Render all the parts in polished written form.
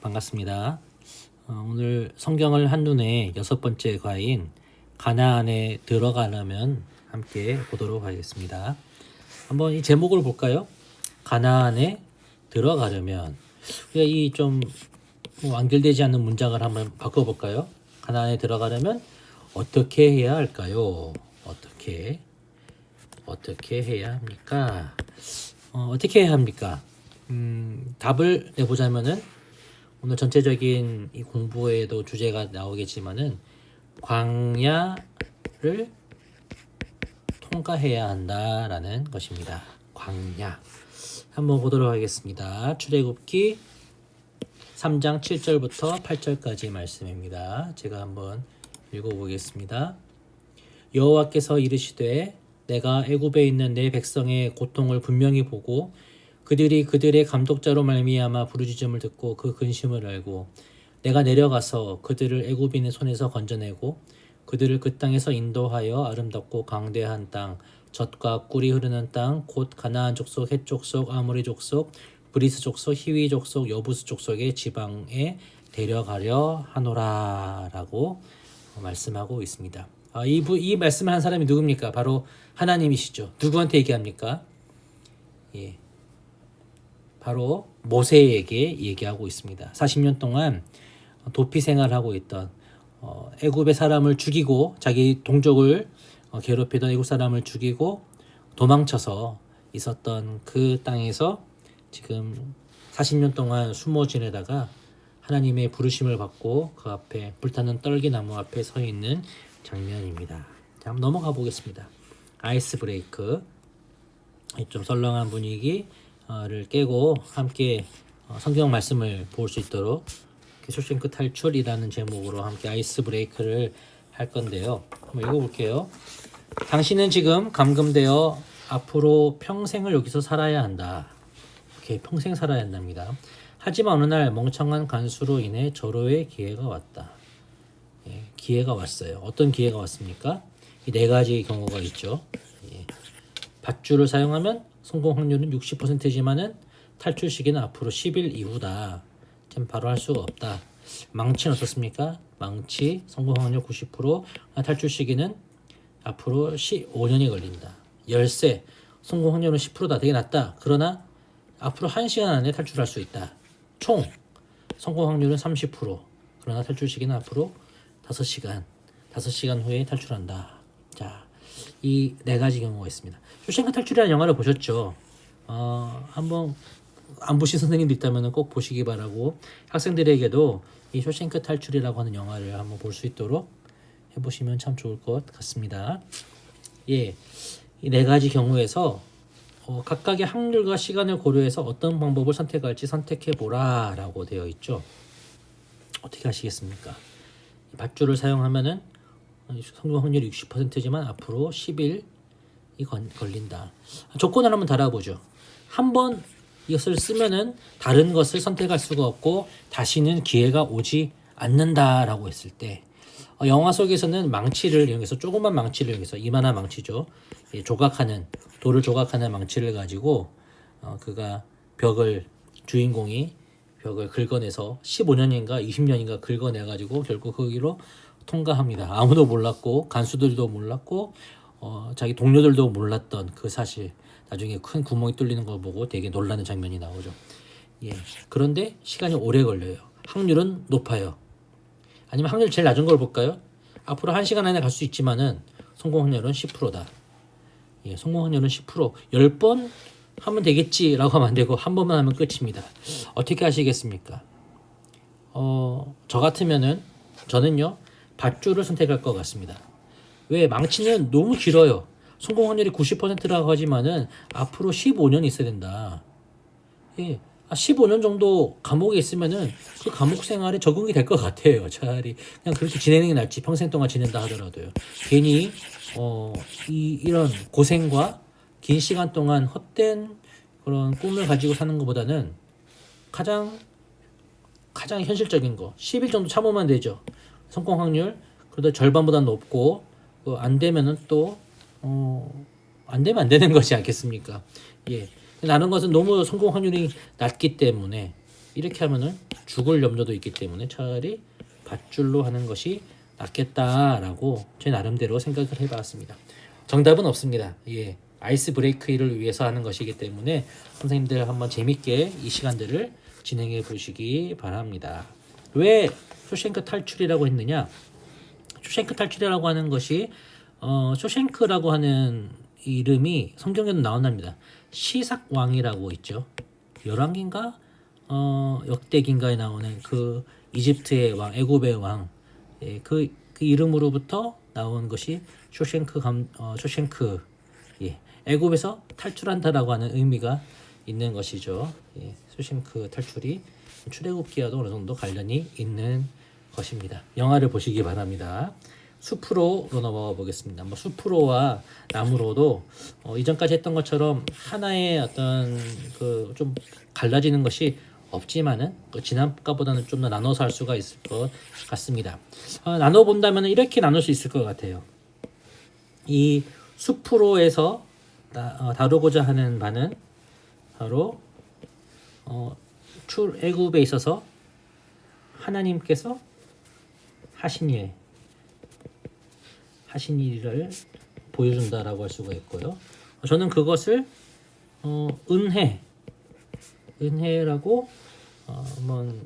반갑습니다. 오늘 성경을 한눈에 6번째 과인 가나안에 들어가려면 함께 보도록 하겠습니다. 한번 이 제목을 볼까요? 가나안에 들어가려면. 우리가 이 좀 완결되지 않는 문장을 한번 바꿔볼까요? 가나안에 들어가려면 어떻게 해야 할까요? 어떻게 해야 합니까? 어떻게 해야 합니까? 답을 내보자면은 오늘 전체적인 이 공부에도 주제가 나오겠지만은 광야를 통과해야 한다라는 것입니다. 광야. 한번 보도록 하겠습니다. 출애굽기 3장 7절부터 8절까지 말씀입니다. 제가 한번 읽어보겠습니다. 여호와께서 이르시되 내가 애굽에 있는 내 백성의 고통을 분명히 보고 그들이 그들의 감독자로 말미암아 부르짖음을 듣고 그 근심을 알고 내가 내려가서 그들을 애굽인의 손에서 건져내고 그들을 그 땅에서 인도하여 아름답고 광대한 땅 젖과 꿀이 흐르는 땅 곧 가나안 족속 헷 족속 아모리 족속 브리스 족속 히위 족속 여부스 족속의 지방에 데려가려 하노라라고 말씀하고 있습니다. 이 말씀을 한 사람이 누굽니까? 바로 하나님이시죠. 누구한테 얘기합니까? 바로 모세에게 얘기하고 있습니다. 40년 동안 도피 생활하고 있던 애굽의 사람을 죽이고 자기 동족을 괴롭히던 애굽 사람을 죽이고 도망쳐서 있었던 그 땅에서 지금 40년 동안 숨어 지내다가 하나님의 부르심을 받고 그 앞에 불타는 떨기나무 앞에 서 있는 장면입니다. 자, 한번 넘어가 보겠습니다. 아이스 브레이크. 좀 썰렁한 분위기를 깨고 함께 성경 말씀을 볼 수 있도록 쇼싱크 탈출이라는 제목으로 함께 아이스 브레이크를 할 건데요. 한번 읽어볼게요. 당신은 지금 감금되어 앞으로 평생을 여기서 살아야 한다. 이렇게 평생 살아야 한답니다. 하지만 어느 날 멍청한 간수로 인해 절호의 기회가 왔다. 기회가 왔어요. 어떤 기회가 왔습니까? 이 네 가지 경우가 있죠. 밧줄을 사용하면 성공 확률은 60%지만은 탈출 시기는 앞으로 10일 이후다. 지금 바로 할 수가 없다. 망치는 어떻습니까? 망치 성공 확률 90%, 탈출 시기는 앞으로 15년이 걸린다. 열쇠 성공 확률은 10%다. 되게 낮다. 그러나 앞으로 1시간 안에 탈출할 수 있다. 총 성공 확률은 30%. 그러나 탈출 시기는 앞으로 5시간 후에 탈출한다. 자, 이 네 가지 경우가 있습니다. 쇼생크 탈출이라는 영화를 보셨죠? 한번 안 보신 선생님도 있다면 꼭 보시기 바라고 학생들에게도 이 쇼생크 탈출이라고 하는 영화를 한번 볼 수 있도록 해보시면 참 좋을 것 같습니다. 이 네 가지 경우에서 각각의 확률과 시간을 고려해서 어떤 방법을 선택할지 선택해보라 라고 되어 있죠. 어떻게 하시겠습니까? 밧줄을 사용하면은 성공 확률이 60%지만 앞으로 10일이 걸린다. 조건을 한번 달아보죠. 한번 이것을 쓰면은 다른 것을 선택할 수가 없고 다시는 기회가 오지 않는다라고 했을 때 영화 속에서는 망치를 이용해서 조그만 망치를 이용해서 이만한 망치죠. 돌을 조각하는 망치를 가지고 그가 주인공이 벽을 긁어내서 15년인가 20년인가 긁어내가지고 결국 거기로 통과합니다. 아무도 몰랐고 간수들도 몰랐고 자기 동료들도 몰랐던 그 사실. 나중에 큰 구멍이 뚫리는 걸 보고 되게 놀라는 장면이 나오죠. 그런데 시간이 오래 걸려요. 확률은 높아요. 아니면 확률 제일 낮은 걸 볼까요? 앞으로 1시간 안에 갈 수 있지만은 성공 확률은 10%다. 성공 확률은 10%. 10번 하면 되겠지라고 하면 안 되고 한 번만 하면 끝입니다. 어떻게 하시겠습니까? 저 같으면은 저는요 밧줄을 선택할 것 같습니다. 왜? 망치는 너무 길어요. 성공 확률이 90%라고 하지만은 앞으로 15년 있어야 된다. 15년 정도 감옥에 있으면은 그 감옥 생활에 적응이 될 것 같아요. 차라리 그냥 그렇게 지내는 게 낫지 평생 동안 지낸다 하더라도요. 괜히 이런 고생과 긴 시간 동안 헛된 그런 꿈을 가지고 사는 것보다는 가장 현실적인 거 10일 정도 참으면 되죠. 성공 확률 그래도 절반보다 높고 안 되면은 또 안 되면 안 되는 것이 않겠습니까? 나는 것은 너무 성공 확률이 낮기 때문에 이렇게 하면은 죽을 염려도 있기 때문에 차라리 밧줄로 하는 것이 낫겠다라고 제 나름대로 생각을 해봤습니다. 정답은 없습니다. 예, 아이스 브레이크를 위해서 하는 것이기 때문에 선생님들 한번 재밌게 이 시간들을 진행해 보시기 바랍니다. 왜 쇼생크 탈출이라고 했느냐? 쇼생크 탈출이라고 하는 것이 쇼생크라고 하는 이름이 성경에도 나온답니다. 시삭왕이라고 있죠. 열왕기인가 역대기인가에 나오는 그 이집트의 왕, 애굽의 왕, 예, 그 이름으로부터 나온 것이 쇼생크, 예, 애굽에서 탈출한다라고 하는 의미가 있는 것이죠. 예, 쇼생크 탈출이 출애굽기와도 어느 정도 관련이 있는 것입니다. 영화를 보시기 바랍니다. 숲으로 넘어가 보겠습니다. 뭐 숲으로와 나무로도 이전까지 했던 것처럼 하나의 어떤 그 좀 갈라지는 것이 없지만은 지난과보다는 좀 더 나눠서 할 수가 있을 것 같습니다. 나눠 본다면 이렇게 나눌 수 있을 것 같아요. 이 숲으로에서 다루고자 하는 바는 바로 출애굽에 있어서 하나님께서 하신 일을 보여준다라고 할 수가 있고요. 저는 그것을 은혜라고 한번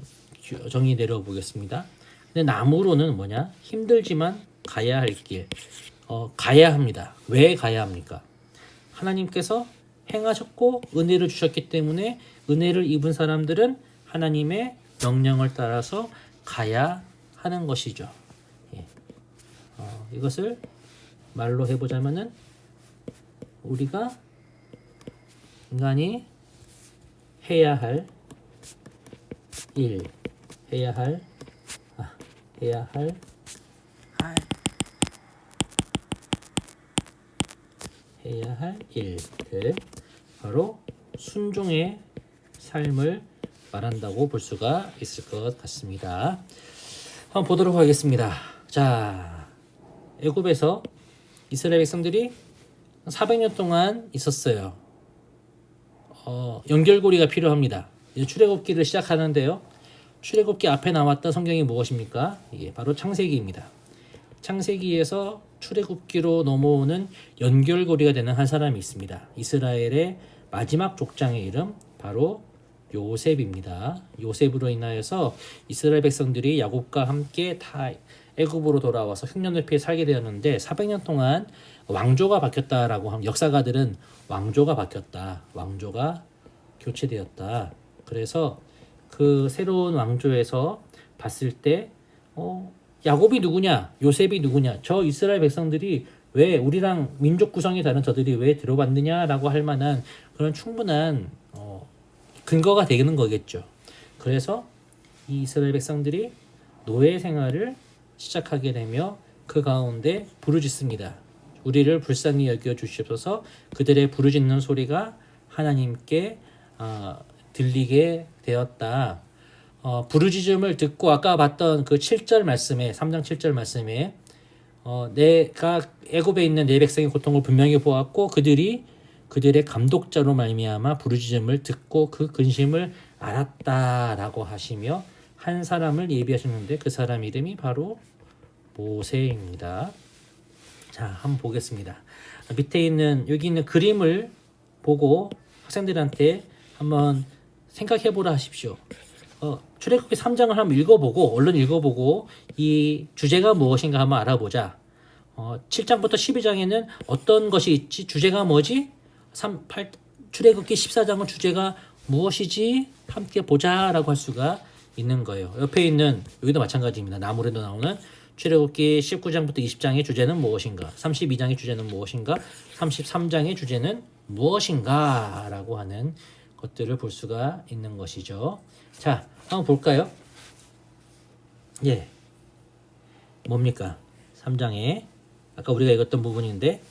정의 내려보겠습니다. 근데 나무로는 뭐냐? 힘들지만 가야 할 길, 가야 합니다. 왜 가야 합니까? 하나님께서 행하셨고 은혜를 주셨기 때문에 은혜를 입은 사람들은 하나님의 명령을 따라서 가야 하는 것이죠. 예. 이것을 말로 해보자면은 우리가 인간이 해야 할 일, 해야 할 일들, 바로 순종의 삶을 말한다고 볼 수가 있을 것 같습니다. 한번 보도록 하겠습니다. 자, 애굽에서 이스라엘 백성들이 400년 동안 있었어요. 연결고리가 필요합니다. 이제 출애굽기를 시작하는데요. 출애굽기 앞에 나왔던 성경이 무엇입니까? 이게 바로 창세기입니다. 창세기에서 출애굽기로 넘어오는 연결고리가 되는 한 사람이 있습니다. 이스라엘의 마지막 족장의 이름 바로 요셉입니다. 요셉으로 인하여서 이스라엘 백성들이 야곱과 함께 다 애굽으로 돌아와서 흉년을 피해 살게 되었는데 400년 동안 왕조가 바뀌었다라고 하면 역사가들은 왕조가 바뀌었다. 왕조가 교체되었다. 그래서 그 새로운 왕조에서 봤을 때 야곱이 누구냐? 요셉이 누구냐? 저 이스라엘 백성들이 왜 우리랑 민족 구성이 다른 저들이 왜 들어왔느냐라고 할 만한 그런 충분한 근거가 되는 거겠죠. 그래서 이 이스라엘 백성들이 노예 생활을 시작하게 되며 그 가운데 부르짖습니다. 우리를 불쌍히 여겨 주시옵소서. 그들의 부르짖는 소리가 하나님께 들리게 되었다. 부르짖음을 듣고 아까 봤던 그 7절 말씀에 3장 7절 말씀에 내가 애굽에 있는 내 백성의 고통을 분명히 보았고 그들의 감독자로 말미암아 부르짖음을 듣고 그 근심을 알았다라고 하시며 한 사람을 예비하셨는데 그 사람 이름이 바로 모세입니다. 자, 한번 보겠습니다. 밑에 있는 여기 있는 그림을 보고 학생들한테 한번 생각해보라 하십시오. 출애굽기 3장을 한번 읽어보고 얼른 읽어보고 이 주제가 무엇인가 한번 알아보자. 7장부터 12장에는 어떤 것이 있지? 주제가 뭐지? 출애굽기 14장은 주제가 무엇이지? 함께 보자라고 할 수가 있는 거예요. 옆에 있는 여기도 마찬가지입니다. 나무에도 나오는 출애굽기 19장부터 20장의 주제는 무엇인가? 32장의 주제는 무엇인가? 33장의 주제는 무엇인가? 라고 하는 것들을 볼 수가 있는 것이죠. 자, 한번 볼까요? 예. 뭡니까? 3장에 아까 우리가 읽었던 부분인데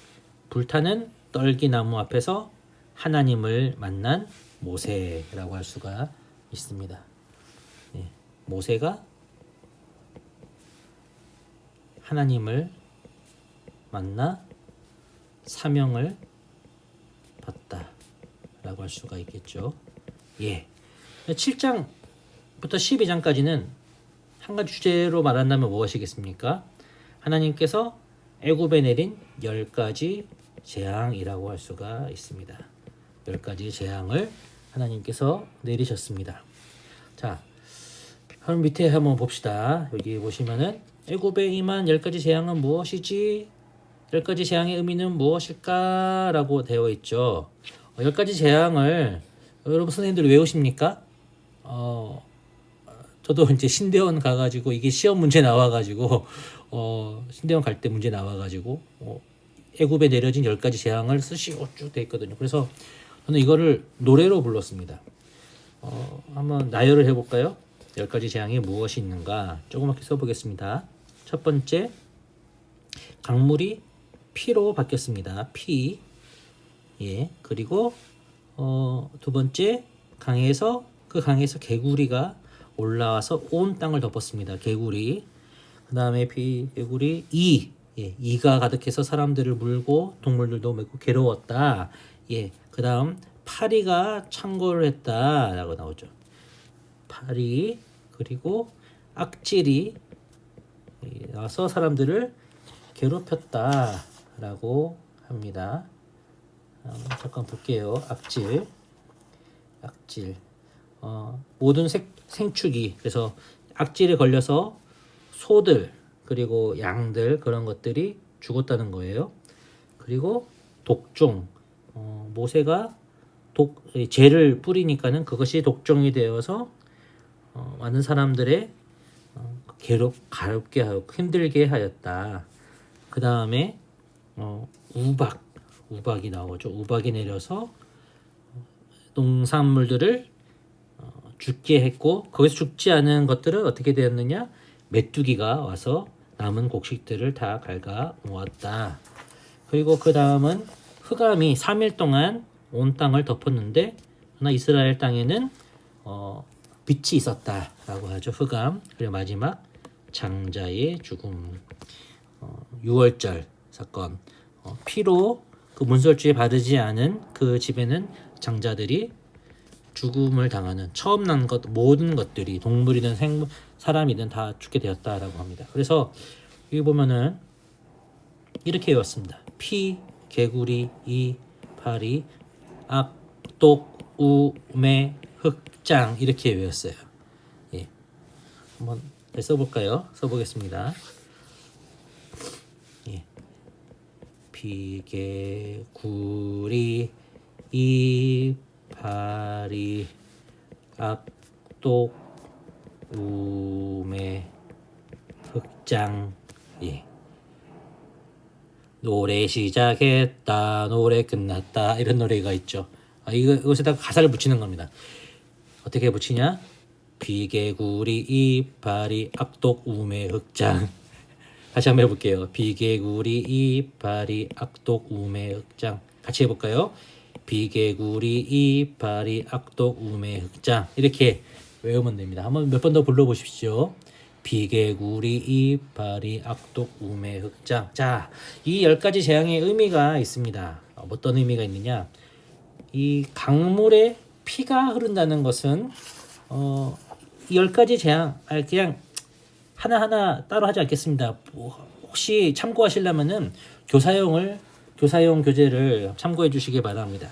불타는 떨기나무 앞에서 하나님을 만난 모세라고 할 수가 있습니다. 예. 모세가 하나님을 만나 사명을 받다라고 할 수가 있겠죠. 예. 7장 1부터 12장까지는 한 가지 주제로 말한다면 무엇이겠습니까? 하나님께서 애굽에 내린 10가지 재앙이라고 할 수가 있습니다. 10가지 재앙을 하나님께서 내리셨습니다. 자, 그럼 밑에 한번 봅시다. 여기 보시면은 애굽에 임한 10가지 재앙은 무엇이지? 10가지 재앙의 의미는 무엇일까? 라고 되어 있죠. 10가지 재앙을 여러분 선생님들 외우십니까? 저도 이제 신대원 가가지고 이게 시험 문제 나와가지고 신대원 갈 때 문제 나와가지고 애굽에 내려진 10가지 재앙을 쓰시고 쭉 돼 있거든요. 그래서 저는 이거를 노래로 불렀습니다. 한번 나열을 해볼까요? 10가지 재앙이 무엇이 있는가 조그맣게 써보겠습니다. 첫 번째, 강물이 피로 바뀌었습니다. 피. 예. 그리고 두 번째, 강에서 개구리가 올라와서 온 땅을 덮었습니다. 개구리. 그 다음에 개구리. 이가 가득해서 사람들을 물고 동물들도 매우 괴로웠다. 예. 그 다음 파리가 창궐을 했다라고 나오죠. 파리. 그리고 악질이 와서 사람들을 괴롭혔다라고 합니다. 잠깐 볼게요. 악질. 모든 생축이, 그래서 악질에 걸려서 소들 그리고 양들 그런 것들이 죽었다는 거예요. 그리고 독종, 모세가 죄를 뿌리니까는 그것이 독종이 되어서 많은 사람들의 가렵게 하고 힘들게 하였다. 그 다음에 우박이 나오죠. 우박이 내려서 농산물들을 죽게 했고, 거기서 죽지 않은 것들은 어떻게 되었느냐? 메뚜기가 와서 남은 곡식들을 다 갉아 모았다. 그리고 그 다음은 흑암이 3일 동안 온 땅을 덮었는데, 그러나 이스라엘 땅에는 빛이 있었다라고 하죠. 흑암. 그리고 마지막 장자의 죽음. 6월절 사건. 피로 그 문설주에 바르지 않은 그 집에는 장자들이 죽음을 당하는, 처음 난 것 모든 것들이 동물이든 사람이든 다 죽게 되었다라고 합니다. 그래서 여기 보면은 이렇게 외웠습니다. 피, 개구리, 이, 파리, 악, 독, 우, 매, 흑장 이렇게 외웠어요. 예, 한번 써볼까요? 써보겠습니다. 예, 피, 개구리, 이, 파리, 악, 독, 우매, 흑장. 예. 노래 시작했다, 노래 끝났다, 이런 노래가 있죠. 이것에다가 가사를 붙이는 겁니다. 어떻게 붙이냐? 비개구리, 이파리, 악독, 우매, 흑장. 다시 한번 해볼게요. 비개구리, 이파리, 악독, 우매, 흑장. 같이 해볼까요? 비개구리, 이파리, 악독, 우매, 흑장. 이렇게 외우면 됩니다. 한번 몇 번 더 불러보십시오. 비개구리, 이파리, 악독, 우매, 흑장. 자, 이 10가지 재앙의 의미가 있습니다. 어떤 의미가 있느냐? 이 강물에 피가 흐른다는 것은 이 10가지 재앙, 그냥 하나하나 따로 하지 않겠습니다. 혹시 참고하시려면은 교사용 교재를 참고해 주시기 바랍니다.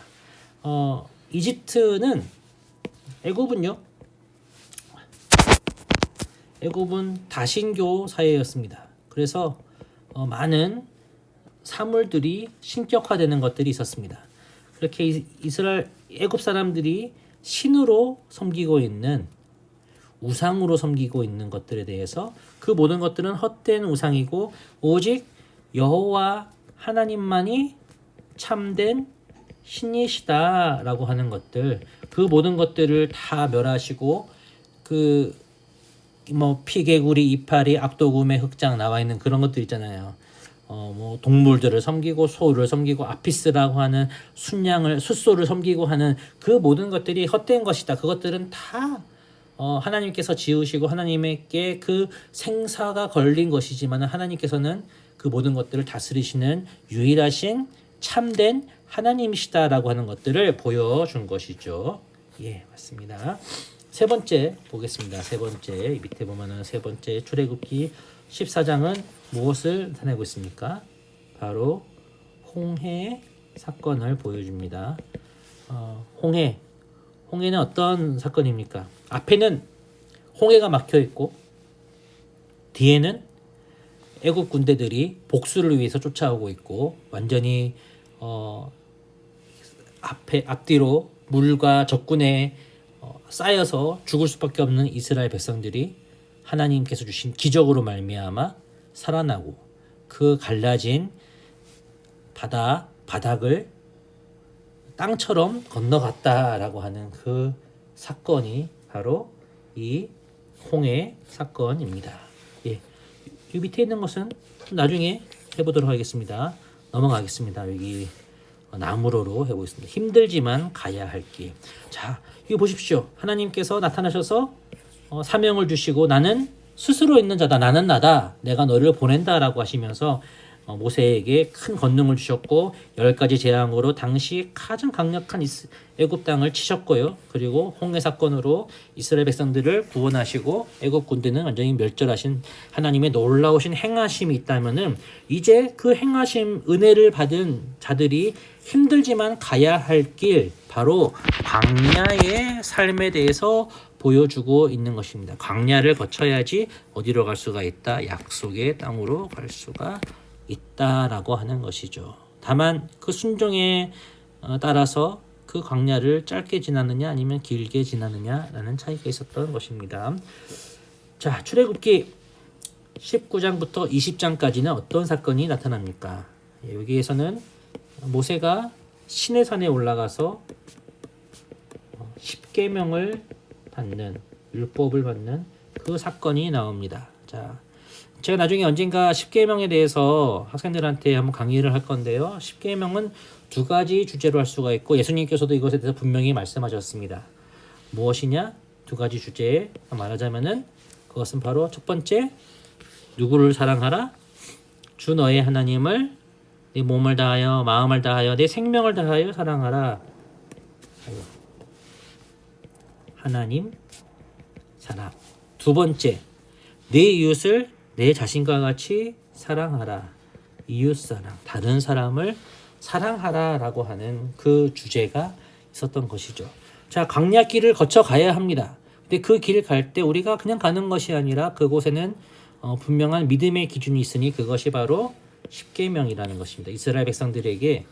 애굽은 다신교 사회였습니다. 그래서 많은 사물들이 신격화되는 것들이 있었습니다. 그렇게 애굽 사람들이 신으로 섬기고 있는, 우상으로 섬기고 있는 것들에 대해서 그 모든 것들은 헛된 우상이고 오직 여호와 하나님만이 참된 신이시다라고 하는 것들, 그 모든 것들을 다 멸하시고 피개구리, 이파리, 악독, 우매, 흑장 나와 있는 그런 것들 있잖아요. 동물들을 섬기고 소를 섬기고 아피스라고 하는 숫소를 섬기고 하는 그 모든 것들이 헛된 것이다. 그것들은 다 하나님께서 지으시고 하나님께 그 생사가 걸린 것이지만 하나님께서는 그 모든 것들을 다스리시는 유일하신 참된 하나님이시다라고 하는 것들을 보여준 것이죠. 예, 맞습니다. 세 번째 보겠습니다. 세 번째 밑에 보면은 세 번째 출애굽기 14장은 무엇을 나타내고 있습니까? 바로 홍해 사건을 보여줍니다. 홍해는 어떤 사건입니까? 앞에는 홍해가 막혀 있고 뒤에는 애국 군대들이 복수를 위해서 쫓아오고 있고 완전히 앞뒤로 물과 적군에 쌓여서 죽을 수밖에 없는 이스라엘 백성들이 하나님께서 주신 기적으로 말미암아 살아나고 그 갈라진 바닥을 땅처럼 건너갔다라고 하는 그 사건이 바로 이 홍해 사건입니다. 예, 이 밑에 있는 것은 나중에 해보도록 하겠습니다. 넘어가겠습니다. 여기 나무로로 해보겠습니다. 힘들지만 가야 할 길. 자, 이거 보십시오. 하나님께서 나타나셔서 사명을 주시고 나는 스스로 있는 자다. 나는 나다. 내가 너를 보낸다라고 하시면서 모세에게 큰 권능을 주셨고 10가지 재앙으로 당시 가장 강력한 애굽 땅을 치셨고요. 그리고 홍해 사건으로 이스라엘 백성들을 구원하시고 애굽 군대는 완전히 멸절하신 하나님의 놀라우신 행하심이 있다면은 이제 그 행하심 은혜를 받은 자들이 힘들지만 가야 할 길 바로 광야의 삶에 대해서 보여주고 있는 것입니다. 광야를 거쳐야지 어디로 갈 수가 있다. 약속의 땅으로 갈 수가 있다라고 하는 것이죠. 다만 그 순종에 따라서 그 광야를 짧게 지나느냐 아니면 길게 지나느냐라는 차이가 있었던 것입니다. 자, 출애굽기 19장부터 20장까지는 어떤 사건이 나타납니까? 여기에서는 모세가 시내산에 올라가서 10계명을 받는 율법을 받는 그 사건이 나옵니다. 자, 제가 나중에 언젠가 10계명에 대해서 학생들한테 한번 강의를 할 건데요. 10계명은 두 가지 주제로 할 수가 있고 예수님께서도 이것에 대해서 분명히 말씀하셨습니다. 무엇이냐? 두 가지 주제에 말하자면은 그것은 바로 첫 번째, 누구를 사랑하라? 주 너의 하나님을 네 몸을 다하여 마음을 다하여 내 생명을 다하여 사랑하라. 하나님 사랑. 두 번째, 내 이웃을 내 자신과 같이 사랑하라. 이웃사랑, 다른 사람을 사랑하라라고 하는 그 주제가 있었던 것이죠. 자, 광야길을 거쳐 가야 합니다. 근데 그 길 갈 때 우리가 그냥 가는 것이 아니라 그곳에는 분명한 믿음의 기준이 있으니 그것이 바로 10계명이라는 것입니다. 이스라엘 백성들에게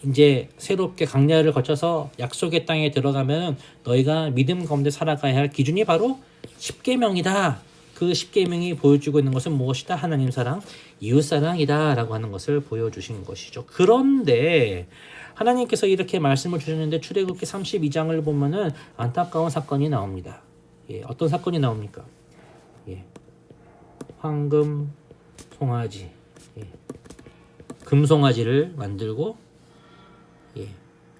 이제 새롭게 광야를 거쳐서 약속의 땅에 들어가면 너희가 믿음 가운데 살아가야 할 기준이 바로 10계명이다. 그 10계명이 보여주고 있는 것은 무엇이다? 하나님 사랑, 이웃 사랑이다 라고 하는 것을 보여주신 것이죠. 그런데 하나님께서 이렇게 말씀을 주셨는데 출애굽기 32장을 보면은 안타까운 사건이 나옵니다. 예, 어떤 사건이 나옵니까? 예, 황금 송아지, 예, 금송아지를 만들고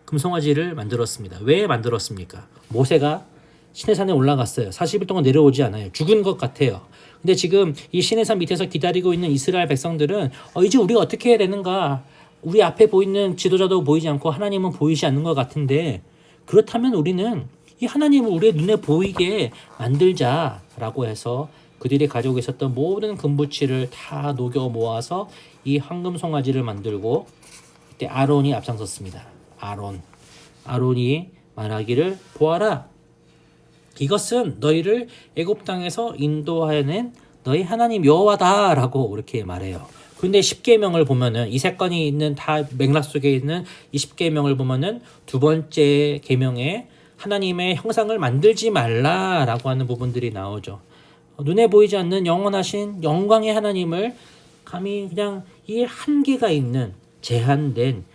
금송아지를 만들었습니다. 왜 만들었습니까? 모세가 시내산에 올라갔어요. 40일 동안 내려오지 않아요. 죽은 것 같아요. 근데 지금 이 시내산 밑에서 기다리고 있는 이스라엘 백성들은 이제 우리가 어떻게 해야 되는가? 우리 앞에 보이는 지도자도 보이지 않고 하나님은 보이지 않는 것 같은데 그렇다면 우리는 이 하나님을 우리의 눈에 보이게 만들자라고 해서 그들이 가지고 있었던 모든 금부치를 다 녹여 모아서 이 황금 송아지를 만들고 그때 아론이 앞장섰습니다. 아론이 말하기를 보아라. 이것은 너희를 애굽 땅에서 인도하여낸 너희 하나님 여호와다라고 이렇게 말해요. 근데 10계명을 보면은 이 사건이 있는 다 맥락 속에 있는 이 10계명을 보면은 두 번째 계명에 하나님의 형상을 만들지 말라라고 하는 부분들이 나오죠. 눈에 보이지 않는 영원하신 영광의 하나님을 감히 그냥 이 한계가 있는 제한된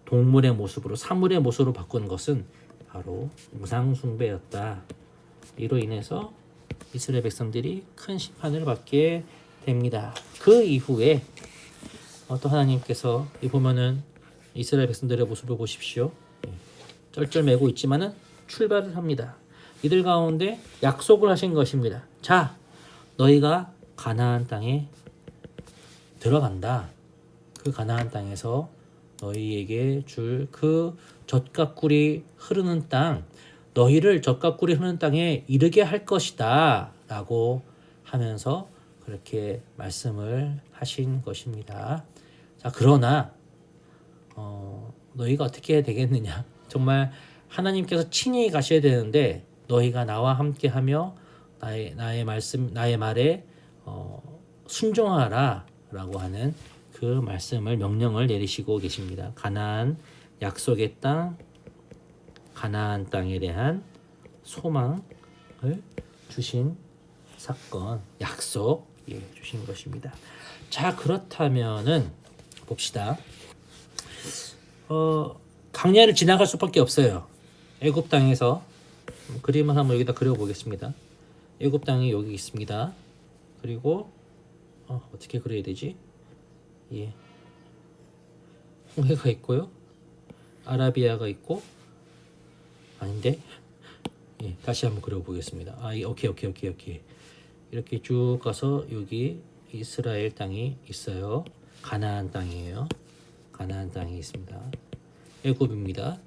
동물의 모습으로 사물의 모습으로 바꾼 것은 바로 우상숭배였다. 이로 인해서 이스라엘 백성들이 큰 심판을 받게 됩니다. 그 이후에 또 하나님께서 이 보면은 이스라엘 백성들의 모습을 보십시오. 쩔쩔매고 있지만은 출발을 합니다. 이들 가운데 약속을 하신 것입니다. 자, 너희가 가나안 땅에 들어간다. 그 가나안 땅에서 너희에게 줄 그 젖과 꿀이 흐르는 땅, 너희를 젖과 꿀이 흐르는 땅에 이르게 할 것이다 라고 하면서 그렇게 말씀을 하신 것입니다. 자, 그러나 너희가 어떻게 해야 되겠느냐? 정말 하나님께서 친히 가셔야 되는데 너희가 나와 함께하며 나의 말씀, 나의 말에 순종하라라고 하는 그 말씀을 명령을 내리시고 계십니다. 가나안 약속의 땅, 가나안 땅에 대한 소망을 주신 사건, 약속 주신 것입니다. 자, 그렇다면은 봅시다. 광야를 지나갈 수밖에 없어요. 애굽 땅에서 그림을 한번 여기다 그려보겠습니다. 애굽 땅이 여기 있습니다. 그리고 어떻게 그려야 되지? 예, 홍해가 있고요. 아라비아가 있고 아닌데? 예, 다시 한번 그려보겠습니다. 오케이. 이렇게 쭉 가서 여기 이스라엘 땅이 있어요. 가나안 땅이에요. 가나안 땅이 있습니다. 애굽입니다.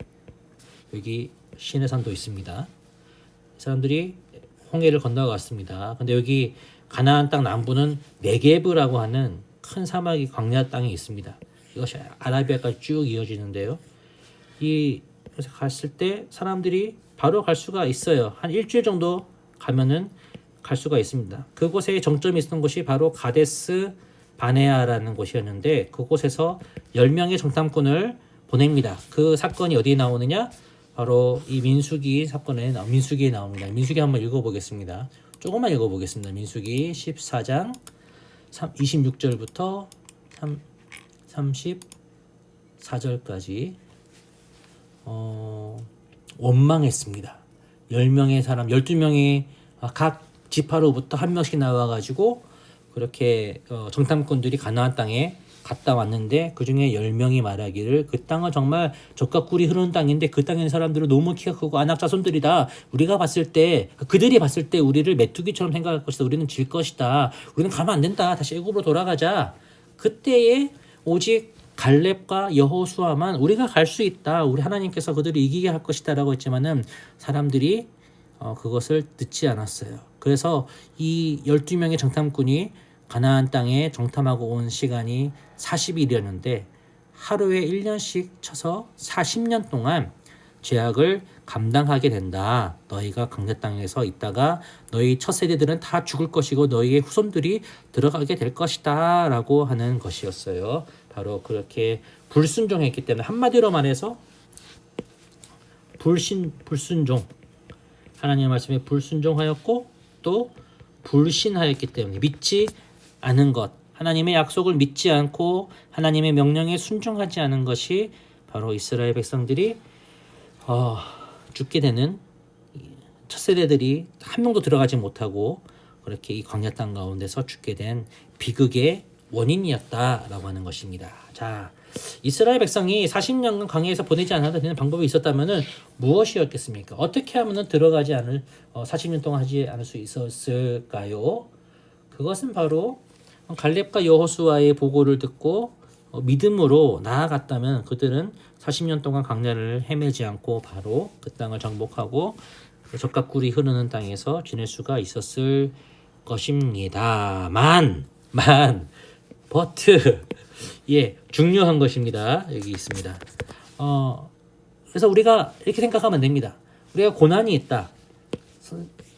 여기 시내산도 있습니다. 사람들이 홍해를 건너갔습니다. 근데 여기 가나안 땅 남부는 네게브라고 하는 큰 사막이 광야 땅이 있습니다. 이것이 아라비아까지 쭉 이어지는데요. 그래서 갔을 때 사람들이 바로 갈 수가 있어요. 한 일주일 정도 가면은 갈 수가 있습니다. 그곳에 정점이 있었던 곳이 바로 가데스 바네아라는 곳이었는데 그곳에서 10명의 정탐꾼을 보냅니다. 그 사건이 어디에 나오느냐? 바로 이 민수기 사건에 민수기에 나옵니다. 민수기 한번 읽어보겠습니다. 조금만 읽어보겠습니다. 민수기 14장 26절부터 34절까지 원망했습니다. 10명의 사람, 12명이 각 지파로부터 한 명씩 나와가지고 그렇게 정탐꾼들이 가나안 땅에 갔다 왔는데 그 중에 10명이 말하기를 그 땅은 정말 젖과 꿀이 흐르는 땅인데 그 땅에 있는 사람들은 너무 키가 크고 안악자손들이다. 우리가 봤을 때 그들이 봤을 때 우리를 메뚜기처럼 생각할 것이다. 우리는 질 것이다. 우리는 가면 안 된다. 다시 애굽으로 돌아가자. 그때에 오직 갈렙과 여호수아만 우리가 갈 수 있다. 우리 하나님께서 그들을 이기게 할 것이다 라고 했지만은 사람들이 그것을 듣지 않았어요. 그래서 이 12명의 정탐꾼이 가나안 땅에 정탐하고 온 시간이 40일이었는데 하루에 1년씩 쳐서 40년 동안 죄악을 감당하게 된다. 너희가 광야 땅에서 있다가 너희 첫 세대들은 다 죽을 것이고 너희의 후손들이 들어가게 될 것이다 라고 하는 것이었어요. 바로 그렇게 불순종했기 때문에 한마디로 말해서 불순종 하나님의 말씀에 불순종하였고 또 불신하였기 때문에 믿지 않은 것, 하나님의 약속을 믿지 않고 하나님의 명령에 순종하지 않은 것이 바로 이스라엘 백성들이 죽게 되는 첫 세대들이 한 명도 들어가지 못하고 그렇게 이 광야 땅 가운데서 죽게 된 비극의 원인이었다라고 하는 것입니다. 자, 이스라엘 백성이 40년간 광야에서 보내지 않아도 되는 방법이 있었다면은 무엇이었겠습니까? 어떻게 하면은 들어가지 않을 40년 동안 하지 않을 수 있었을까요? 그것은 바로 갈렙과 여호수아의 보고를 듣고 믿음으로 나아갔다면 그들은 40년 동안 광야를 헤매지 않고 바로 그 땅을 정복하고 젖과 꿀이 흐르는 땅에서 지낼 수가 있었을 것입니다만 버트 중요한 것입니다. 여기 있습니다. 그래서 우리가 이렇게 생각하면 됩니다. 우리가 고난이 있다.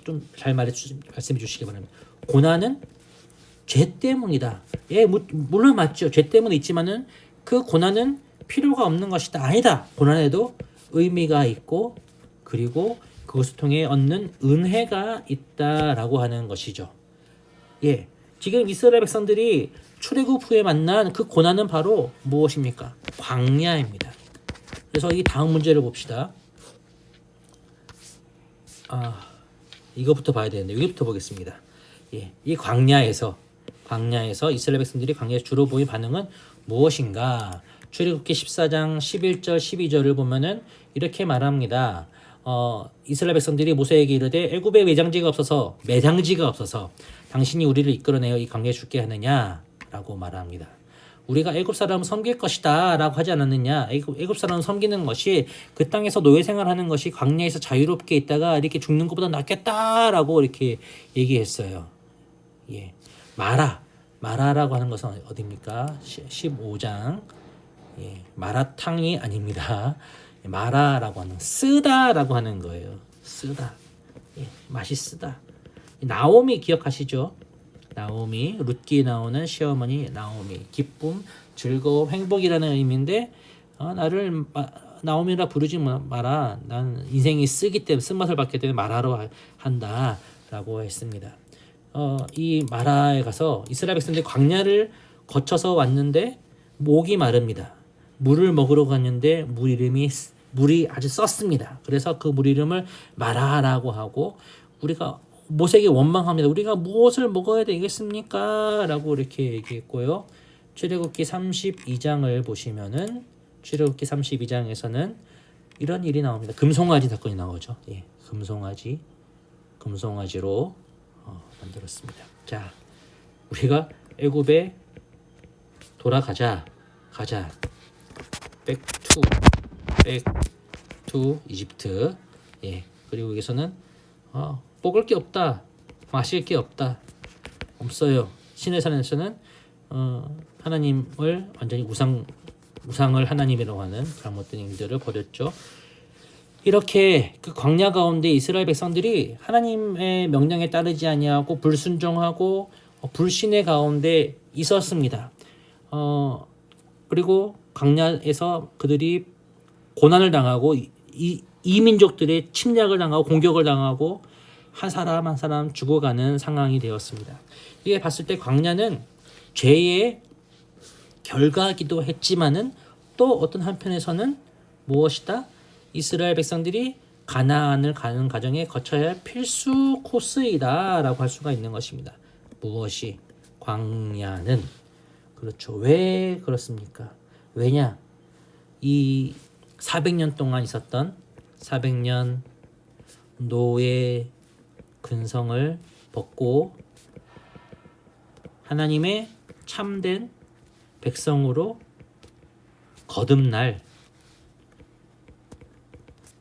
좀 잘 말씀해 주시기 바랍니다. 고난은 죄 때문이다. 물론 맞죠. 죄 때문에 있지만은 그 고난은 필요가 없는 것이다. 아니다. 고난에도 의미가 있고 그리고 그것을 통해 얻는 은혜가 있다라고 하는 것이죠. 지금 이스라엘 백성들이 출애굽 후에 만난 그 고난은 바로 무엇입니까? 광야입니다. 그래서 이 다음 문제를 봅시다. 이거부터 봐야 되는데 여기부터 보겠습니다. 이 광야에서 이스라엘 백성들이 광야에서 주로 보인 반응은 무엇인가? 출애굽기 14장 11절 12절을 보면은 이렇게 말합니다. 이스라엘 백성들이 모세에게 이르되 애굽에 매장지가 없어서 당신이 우리를 이끌어내어 이 광야에 죽게 하느냐라고 말합니다. 우리가 애굽 사람을 섬길 것이다 라고 하지 않았느냐. 애굽 사람을 섬기는 것이 그 땅에서 노예 생활하는 것이 광야에서 자유롭게 있다가 이렇게 죽는 것보다 낫겠다라고 이렇게 얘기했어요. 예. 마라라고 하는 것은 어디입니까? 15장. 예. 마라탕이 아닙니다. 마라라고 하는 쓰다라고 하는 거예요. 쓰다. 예. 맛이 쓰다. 나오미 기억하시죠? 나오미, 룻기 나오는 시어머니 나오미. 기쁨, 즐거움, 행복이라는 의미인데 나를 나오미라 부르지 마라. 난 인생이 쓰기 때문에 쓴맛을 받기 때문에 마라로 한다라고 했습니다. 이 마라에 가서 이스라엘 백성들이 광야를 거쳐서 왔는데 목이 마릅니다. 물을 먹으러 갔는데 물이 아주 썼습니다. 그래서 그 물 이름을 마라라고 하고 우리가 모세에게 원망합니다. 우리가 무엇을 먹어야 되겠습니까? 라고 이렇게 얘기했고요. 출애굽기 32장을 보시면은 출애굽기 32장에서는 이런 일이 나옵니다. 금송아지 사건이 나오죠. 예, 금송아지로 만들었습니다. 자, 우리가 애굽에 가자. 백투 이집트. 예, 그리고 여기서는 먹을 게 없다, 마실 게 없어요. 신의 산에서는 하나님을 완전히 우상을 하나님이라고 하는 잘못된 일들을 벌였죠. 이렇게 그 광야 가운데 이스라엘 백성들이 하나님의 명령에 따르지 아니하고 불순종하고 불신의 가운데 있었습니다. 그리고 광야에서 그들이 고난을 당하고 이 민족들의 침략을 당하고 공격을 당하고 한 사람 죽어가는 상황이 되었습니다. 이게 봤을 때 광야는 죄의 결과이기도 했지만은 또 어떤 한편에서는 무엇이다? 이스라엘 백성들이 가나안을 가는 과정에 거쳐야 할 필수 코스이다라고 할 수가 있는 것입니다. 무엇이? 광야는. 그렇죠. 왜 그렇습니까? 왜냐? 이 400년 동안 있었던 400년 노예 근성을 벗고 하나님의 참된 백성으로 거듭날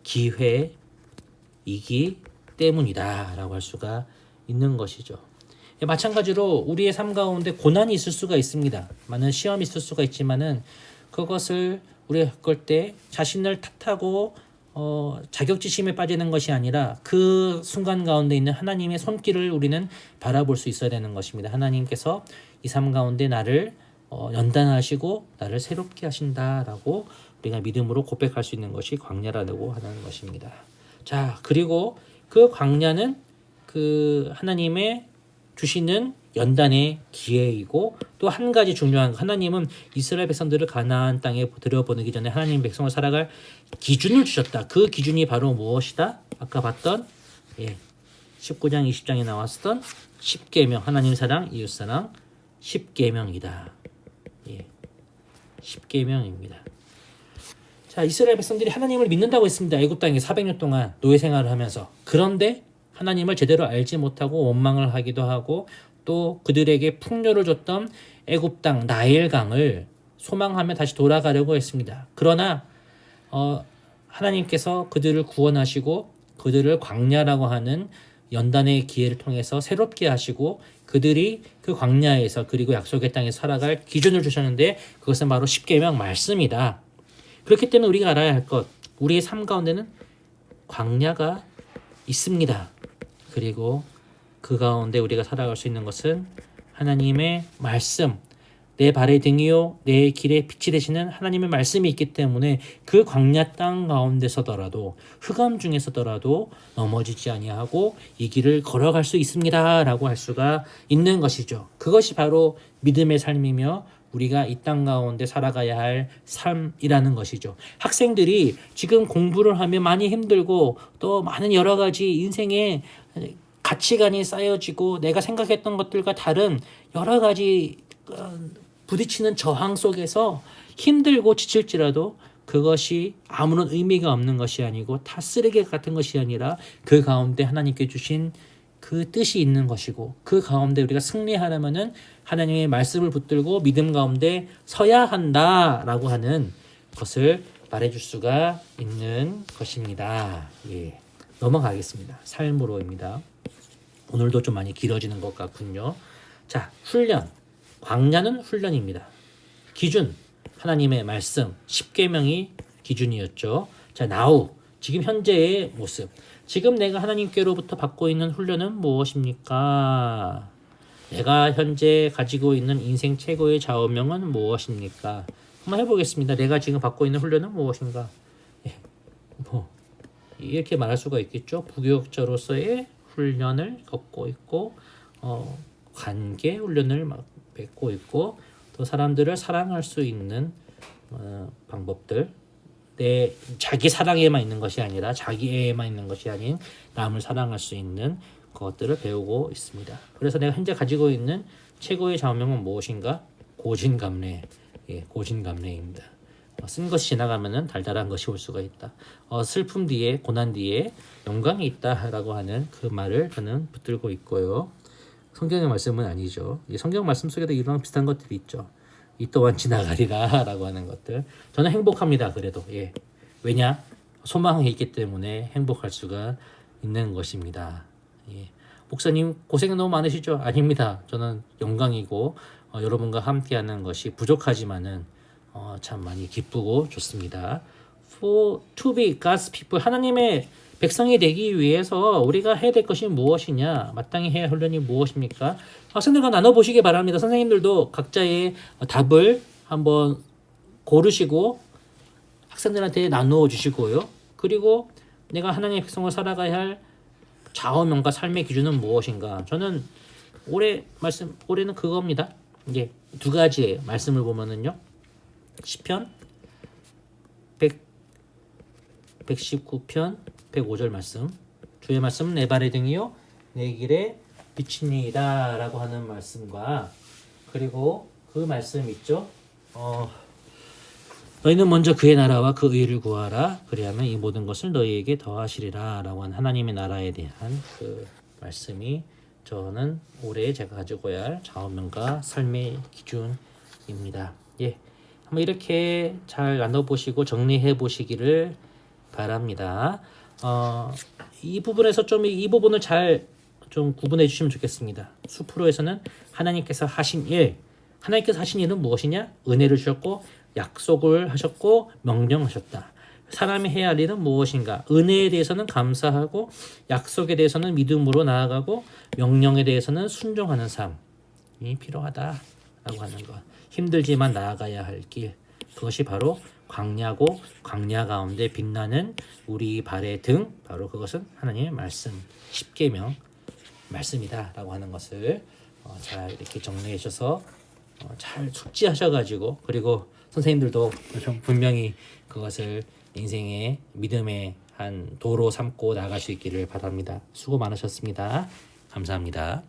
기회이기 때문이다 라고 할 수가 있는 것이죠. 마찬가지로 우리의 삶 가운데 고난이 있을 수가 있습니다. 많은 시험이 있을 수가 있지만은 그것을 우리가 겪을 때 자신을 탓하고 자격지심에 빠지는 것이 아니라 그 순간 가운데 있는 하나님의 손길을 우리는 바라볼 수 있어야 되는 것입니다. 하나님께서 이 삶 가운데 나를 연단하시고 나를 새롭게 하신다라고 우리가 믿음으로 고백할 수 있는 것이 광야라고 하는 것입니다. 자, 그리고 그 광야는 그 하나님의 주시는 연단의 기회이고 또 한 가지 중요한 하나님은 이스라엘 백성들을 가나안 땅에 들여보내기 전에 하나님 백성을 살아갈 기준을 주셨다. 그 기준이 바로 무엇이다? 아까 봤던 19장 20장에 나왔던 10계명 하나님 사랑 이웃사랑 10계명이다. 10계명입니다. 자, 이스라엘 백성들이 하나님을 믿는다고 했습니다. 애굽 땅에 400년 동안 노예 생활을 하면서. 그런데 하나님을 제대로 알지 못하고 원망을 하기도 하고 또 그들에게 풍요를 줬던 애굽 땅 나일강을 소망하며 다시 돌아가려고 했습니다. 그러나 하나님께서 그들을 구원하시고 그들을 광야라고 하는 연단의 기회를 통해서 새롭게 하시고 그들이 그 광야에서 그리고 약속의 땅에서 살아갈 기준을 주셨는데 그것은 바로 십계명 말씀이다. 그렇기 때문에 우리가 알아야 할 것, 우리의 삶 가운데는 광야가 있습니다. 그리고 그 가운데 우리가 살아갈 수 있는 것은 하나님의 말씀, 내 발의 등이요 내 길의 빛이 되시는 하나님의 말씀이 있기 때문에 그 광야 땅 가운데서더라도 흑암 중에서더라도 넘어지지 아니하고 이 길을 걸어갈 수 있습니다라고 할 수가 있는 것이죠. 그것이 바로 믿음의 삶이며 우리가 이 땅 가운데 살아가야 할 삶이라는 것이죠. 학생들이 지금 공부를 하면 많이 힘들고 또 많은 여러 가지 인생의 가치관이 쌓여지고 내가 생각했던 것들과 다른 여러 가지 부딪히는 저항 속에서 힘들고 지칠지라도 그것이 아무런 의미가 없는 것이 아니고 다 쓰레기 같은 것이 아니라 그 가운데 하나님께 주신 그 뜻이 있는 것이고 그 가운데 우리가 승리하려면은 하나님의 말씀을 붙들고 믿음 가운데 서야 한다라고 하는 것을 말해줄 수가 있는 것입니다. 예, 넘어가겠습니다. 삶으로입니다. 오늘도 좀 많이 길어지는 것 같군요. 자, 훈련. 광야는 훈련입니다. 기준. 하나님의 말씀. 10계명이 기준이었죠. 자, now. 지금 현재의 모습. 지금 내가 하나님께로부터 받고 있는 훈련은 무엇입니까? 내가 현재 가지고 있는 인생 최고의 좌우명은 무엇입니까? 한번 해보겠습니다. 내가 지금 받고 있는 훈련은 무엇인가? 예, 이렇게 말할 수가 있겠죠. 부교육자로서의 훈련을 겪고 있고, 관계 훈련을 맺고 있고, 또 사람들을 사랑할 수 있는 방법들. 내 자기 사랑에만 있는 것이 아니라 자기에만 있는 것이 아닌 남을 사랑할 수 있는 것들을 배우고 있습니다. 그래서 내가 현재 가지고 있는 최고의 좌우명은 무엇인가? 고진감래. 예, 고진감래입니다. 쓴 것이 지나가면은 달달한 것이 올 수가 있다. 슬픔 뒤에 고난 뒤에 영광이 있다라고 하는 그 말을 저는 붙들고 있고요. 성경의 말씀은 아니죠. 성경 말씀 속에도 이런 비슷한 것들이 있죠. 이 또한 지나가리라 라고 하는 것들. 저는 행복합니다. 그래도 예. 왜냐? 소망이 있기 때문에 행복할 수가 있는 것입니다. 예. 목사님 고생 너무 많으시죠? 아닙니다. 저는 영광이고 여러분과 함께하는 것이 부족하지만은 참 많이 기쁘고 좋습니다. To be God's people, 하나님의 백성이 되기 위해서 우리가 해야 될 것이 무엇이냐, 마땅히 해야 할 훈련이 무엇입니까? 학생들과 나눠보시기 바랍니다. 선생님들도 각자의 답을 한번 고르시고 학생들한테 나누어 주시고요. 그리고 내가 하나님의 백성을 살아가야 할 좌우명과 삶의 기준은 무엇인가? 저는 올해는 그겁니다. 이제 두 가지의 말씀을 보면은요. 시편 119편 105절 말씀. 주의 말씀은 내 발의 등이요 내 길에 빛이니이다 라고 하는 말씀과 그리고 그 말씀 있죠. 너희는 먼저 그의 나라와 그 의를 구하라. 그리하면 이 모든 것을 너희에게 더하시리라 라고 하는 하나님의 나라에 대한 그 말씀이 저는 올해 제가 가지고야 할 좌우명과 삶의 기준입니다. 예, 한번 이렇게 잘 나눠보시고 정리해 보시기를 바랍니다. 이 부분에서 이 부분을 잘 좀 구분해 주시면 좋겠습니다. 수프로에서는 하나님께서 하신 일은 무엇이냐? 은혜를 주셨고 약속을 하셨고 명령하셨다. 사람이 해야 할 일은 무엇인가? 은혜에 대해서는 감사하고 약속에 대해서는 믿음으로 나아가고 명령에 대해서는 순종하는 삶이 필요하다라고 하는 것. 힘들지만 나아가야 할 길. 그것이 바로 광야고 광야 가운데 빛나는 우리 발의 등, 바로 그것은 하나님의 말씀 10계명 말씀이다라고 하는 것을 잘 이렇게 정리해 주셔서 잘 숙지하셔가지고, 그리고 선생님들도 좀 분명히 그것을 인생의 믿음의 한 도로 삼고 나갈 수 있기를 바랍니다. 수고 많으셨습니다. 감사합니다.